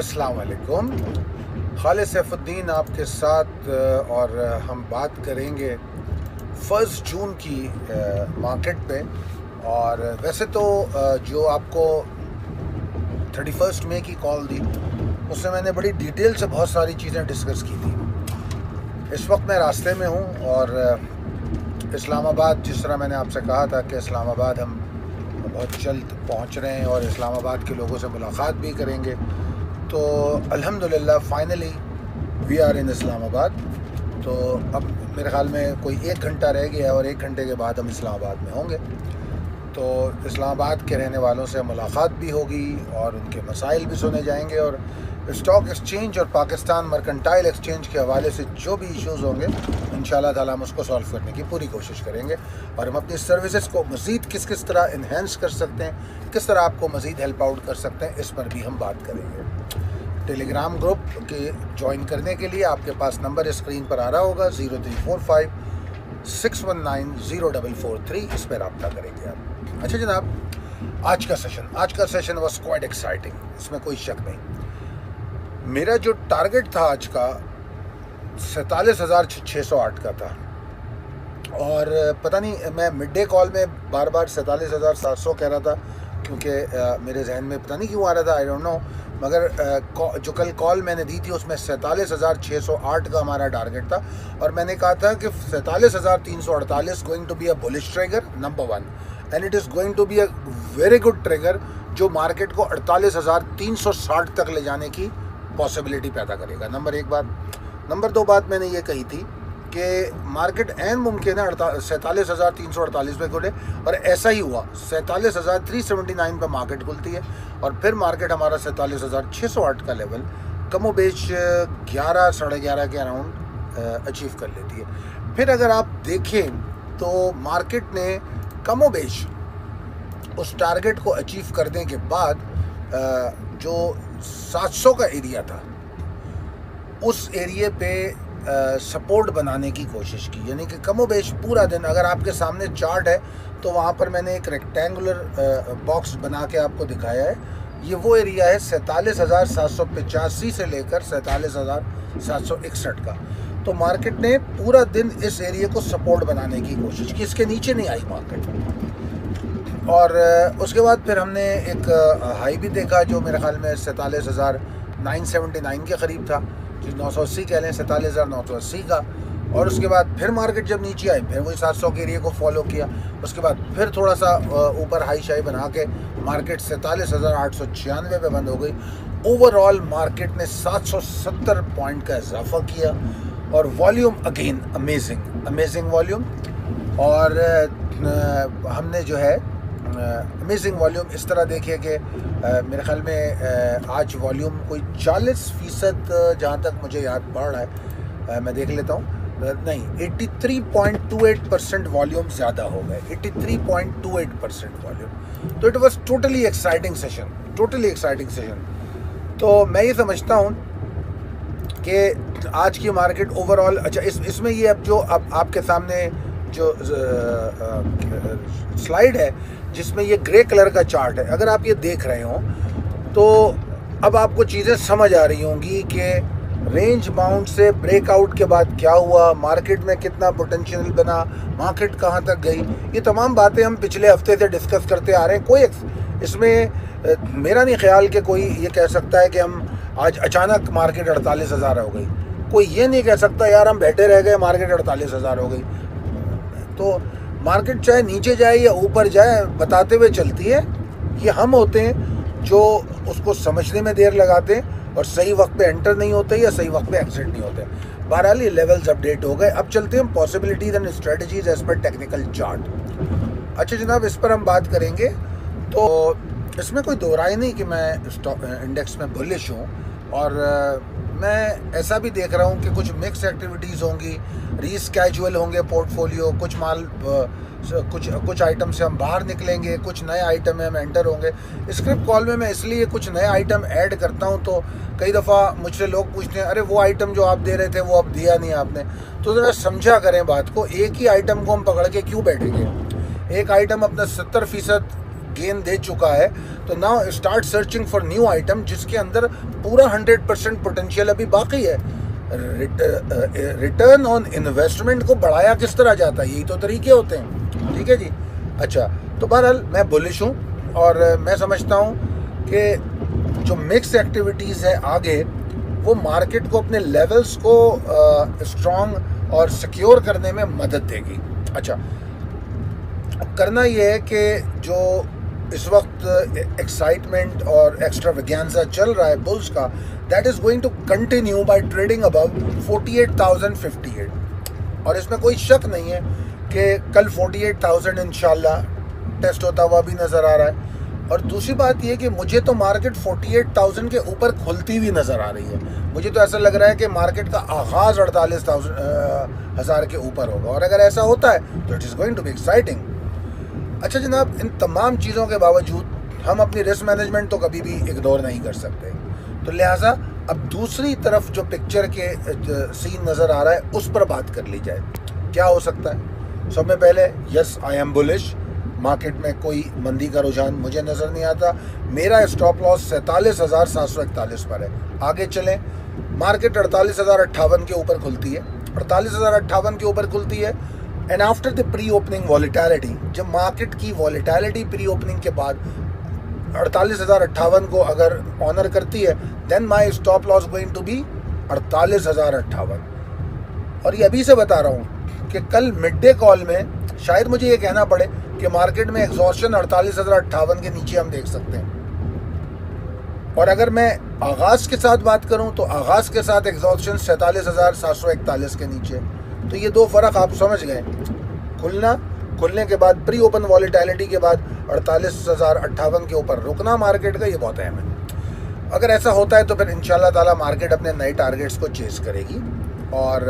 अस्सलाम वालेकुम। खालिद सैफुद्दीन आपके साथ और हम बात करेंगे 1 जून की मार्केट पे। और वैसे तो जो आपको 31 मई की कॉल दी उसमें मैंने बड़ी डिटेल से बहुत सारी चीज़ें डिस्कस की थी। इस वक्त मैं रास्ते में हूँ और इस्लामाबाद, जिस तरह मैंने आपसे कहा था कि इस्लामाबाद हम बहुत जल्द पहुँच रहे हैं और इस्लामाबाद के लोगों से मुलाकात भी करेंगे। तो अल्हम्दुलिल्लाह finally we are in Islamabad. तो अब मेरे ख़्याल में कोई 1 घंटा रह गया है और 1 घंटे के बाद हम इस्लामाबाद में होंगे। तो इस्लामाबाद के रहने वालों से मुलाकात भी होगी और उनके मसाइल भी सुने जाएंगे और स्टॉक एक्सचेंज और पाकिस्तान मर्केंटाइल एक्सचेंज के हवाले से जो भी इश्यूज़ होंगे इंशाल्लाह ताला हम उसको सॉल्व करने की पूरी कोशिश करेंगे। और हम अपनी सर्विसेज को मज़ीद किस तरह इन्हेंस कर सकते हैं, किस तरह आपको मज़ीद हेल्प आउट कर सकते हैं, इस पर भी हम बात करेंगे। टेलीग्राम ग्रुप के ज्वाइन करने के लिए आपके पास नंबर स्क्रीन पर आ रहा होगा 0345619043, इस पर रब्ता करेंगे आप। अच्छा जनाब, आज का सेशन वाज क्वाइट एक्साइटिंग, इसमें कोई शक नहीं। मेरा जो टारगेट था आज का 47,608 का था और पता नहीं, मैं मिड डे कॉल में बार 47,700 कह रहा था क्योंकि मेरे जहन में पता नहीं क्यों आ रहा था, आई डोंट नो। मगर जो कल कॉल मैंने दी थी उसमें 47,608 का हमारा टारगेट था और मैंने कहा था कि 47,348 going to be a bullish trigger number 1 and it is going to be a very good trigger जो मार्केट को 48,360 तक ले जाने की पॉसिबिलिटी पैदा करेगा। नंबर 1 बात। नंबर 2 बात मैंने ये कही थी कि मार्केट एन मुमकिन है 47,348 पे खुले और ऐसा ही हुआ। 47,379 पे मार्केट खुलती है और फिर मार्केट हमारा 47,608 का लेवल कमोबेश 11 साढ़े 11 के अराउंड अचीव कर लेती है। फिर अगर आप देखें तो मार्केट ने कमोबेश उस टारगेट को अचीव करने के बाद जो 700 का एरिया था उस एरिया पे सपोर्ट बनाने की कोशिश की, यानी कि कमोबेश पूरा दिन। अगर आपके सामने चार्ट है तो वहाँ पर मैंने एक रेक्टेंगुलर बॉक्स बना के आपको दिखाया है। ये वो एरिया है 47,785 से लेकर 47,761 का। तो मार्केट ने पूरा दिन इस एरिया को सपोर्ट बनाने की कोशिश की, इसके नीचे नहीं आई मार्केट। और उसके बाद फिर हमने एक हाई भी देखा जो मेरे ख्याल में 47,979 के करीब था, जो 980 कह लें, 47,980 का। और उसके बाद फिर मार्केट जब नीचे आई फिर वही 700 के एरिया को फॉलो किया। उसके बाद फिर थोड़ा सा ऊपर हाई शाई बना के मार्केट 47,896 पे बंद हो गई। ओवरऑल मार्केट ने 770 पॉइंट का इजाफा किया और वॉल्यूम अगेन अमेजिंग वॉल्यूम। और हमने जो है अमेजिंग वॉल्यूम इस तरह देखिए कि मेरे ख्याल में आज वॉल्यूम कोई 40% जहाँ तक मुझे याद पड़ रहा है, मैं देख लेता हूँ, नहीं 83.28% वॉल्यूम ज़्यादा हो गए, 83.28% वॉल्यूम। तो it was totally exciting session. तो मैं ये समझता हूँ कि आज की मार्केट ओवरऑल, अच्छा इसमें ये अब जो अब आपके सामने जो स्लाइड है जिसमें ये ग्रे कलर का चार्ट है, अगर आप ये देख रहे हो तो अब आपको चीज़ें समझ आ रही होंगी कि रेंज बाउंड से ब्रेकआउट के बाद क्या हुआ, मार्केट में कितना पोटेंशियल बना, मार्केट कहाँ तक गई। ये तमाम बातें हम पिछले हफ्ते से डिस्कस करते आ रहे हैं। कोई इसमें मेरा नहीं ख्याल कि कोई ये कह सकता है कि हम आज अचानक मार्केट 48,000 हो गई। कोई ये नहीं कह सकता यार हम बैठे रह गए मार्केट 48,000 हो गई। तो मार्केट चाहे नीचे जाए या ऊपर जाए बताते हुए चलती है। ये हम होते हैं जो उसको समझने में देर लगाते हैं और सही वक्त पे एंटर नहीं होते या सही वक्त पे एग्जिट नहीं होते। बहरहाल ये लेवल्स अपडेट हो गए। अब चलते हैं possibilities and strategies as per technical chart. अच्छा जनाब, इस पर हम बात करेंगे। तो इसमें कोई दो राय नहीं कि मैं स्टॉक इंडेक्स में बुलिश हूँ, और मैं ऐसा भी देख रहा हूँ कि कुछ मिक्स एक्टिविटीज़ होंगी, रीस्केजुअल होंगे पोर्टफोलियो, कुछ माल कुछ आइटम से हम बाहर निकलेंगे, कुछ नए आइटम में हम एंटर होंगे। स्क्रिप्ट कॉल में मैं इसलिए कुछ नए आइटम ऐड करता हूँ, तो कई दफ़ा मुझसे लोग पूछते हैं अरे वो आइटम जो आप दे रहे थे वो अब दिया नहीं आपने, तो ज़रा समझा करें बात को। एक ही आइटम को हम पकड़ के क्यों बैठेंगे? एक आइटम अपना 70% गेन दे चुका है, तो now start searching for new item जिसके अंदर पूरा 100% पोटेंशियल अभी बाकी है। रिटर्न ऑन इन्वेस्टमेंट को बढ़ाया किस तरह जाता है, यही तो तरीके होते हैं। ठीक है जी। अच्छा, तो बहरहाल मैं बुलिश हूँ, और मैं समझता हूँ कि जो मिक्स एक्टिविटीज़ है आगे, वो मार्केट को अपने लेवल्स को स्ट्रॉन्ग और सिक्योर करने में मदद देगी। अच्छा, करना ये है कि जो इस वक्त एक्साइटमेंट और एक्स्ट्रा विज्ञानसा चल रहा है बुल्स का, that is going to continue by trading above 48,058, और इसमें कोई शक नहीं है कि कल 48,000 इंशाल्लाह टेस्ट होता हुआ भी नज़र आ रहा है। और दूसरी बात यह कि मुझे तो मार्केट 48,000 के ऊपर खुलती हुई नज़र आ रही है। मुझे तो ऐसा लग रहा है कि मार्केट का आगाज़ 48,000 के ऊपर होगा, और अगर ऐसा होता है तो it is going to be exciting. अच्छा जनाब, इन तमाम चीज़ों के बावजूद हम अपनी रिस्क मैनेजमेंट तो कभी भी इग्नोर नहीं कर सकते, तो लिहाजा अब दूसरी तरफ जो पिक्चर के सीन नज़र आ रहा है उस पर बात कर ली जाए। क्या हो सकता है? सब में पहले yes I am bullish, market में कोई मंदी का रुझान मुझे नज़र नहीं आता। मेरा स्टॉप लॉस 47,741 पर है। आगे चलें, मार्केट 48,058 के ऊपर खुलती है, 48,058 के ऊपर खुलती है, and after the pre opening volatility, जब मार्केट की वॉलेटिलिटी प्री ओपनिंग के बाद 48,058 को अगर ऑनर करती है, then my stop loss going to be 48,058। और ये अभी से बता रहा हूँ कि कल मिड डे कॉल में शायद मुझे ये कहना पड़े कि मार्केट में एग्जॉस्शन 48,058 के नीचे हम देख सकते हैं। और अगर मैं आगाज़ के साथ बात करूं तो आगाज़ के साथ एग्जॉस्शन 47,741 के नीचे। तो ये दो फ़र्क आप समझ गए। खुलने के बाद प्री ओपन वॉलेटिलिटी के बाद 48,058 के ऊपर रुकना मार्केट का, ये बहुत अहम है। अगर ऐसा होता है तो फिर इंशाल्लाह ताला मार्केट अपने नए टारगेट्स को चेस करेगी। और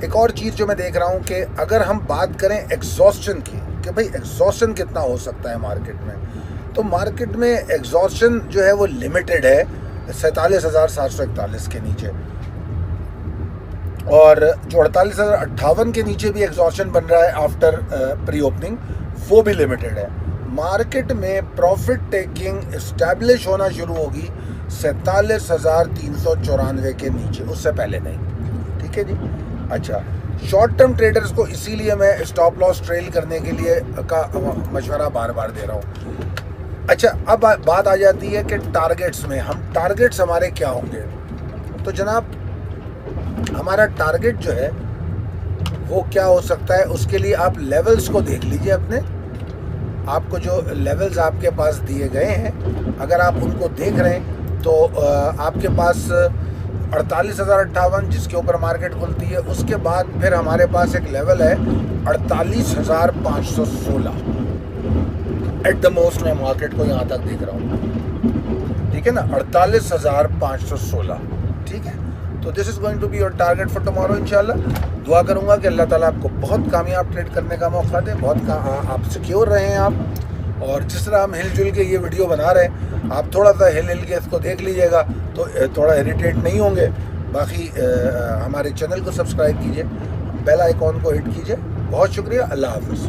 एक और चीज़ जो मैं देख रहा हूँ कि अगर हम बात करें एग्जॉस्शन की, कि भाई एग्जॉस्शन कितना हो सकता है मार्केट में, तो मार्केट में एग्जॉस्शन जो है वो लिमिटेड है 47,741 के नीचे, और जो 48,058 के नीचे भी एग्जॉस्शन बन रहा है आफ्टर प्री ओपनिंग, वो भी लिमिटेड है। मार्केट में प्रॉफिट टेकिंग इस्टेब्लिश होना शुरू होगी 47,394 के नीचे, उससे पहले नहीं। ठीक है जी। अच्छा, शॉर्ट टर्म ट्रेडर्स को इसीलिए मैं स्टॉप लॉस ट्रेल करने के लिए का मशवरा बार बार दे रहा हूँ। अच्छा, अब बात आ जाती है कि टारगेट्स में, हम टारगेट्स हमारे क्या होंगे। तो जनाब, हमारा टारगेट जो है वो क्या हो सकता है, उसके लिए आप लेवल्स को देख लीजिए अपने। आपको जो लेवल्स आपके पास दिए गए हैं, अगर आप उनको देख रहे हैं तो आपके पास 48,058 जिसके ऊपर मार्केट खुलती है, उसके बाद फिर हमारे पास एक लेवल है 48,516। एट द मोस्ट मैं मार्केट को यहाँ तक देख रहा हूँ। ठीक है ना, 48,516। ठीक है, तो this is going to be your target for tomorrow इंशाल्लाह। दुआ करूँगा कि अल्लाह ताला आपको बहुत कामयाब ट्रेड करने का मौका दे, आप सिक्योर रहें आप। और जिस तरह हम हिलजुल के ये वीडियो बना रहे हैं, आप थोड़ा सा हिल के इसको देख लीजिएगा तो थोड़ा इरिटेट नहीं होंगे। बाकी हमारे चैनल को सब्सक्राइब कीजिए, बेल आइकॉन को हिट कीजिए। बहुत शुक्रिया, अल्लाह हाफ़िज़।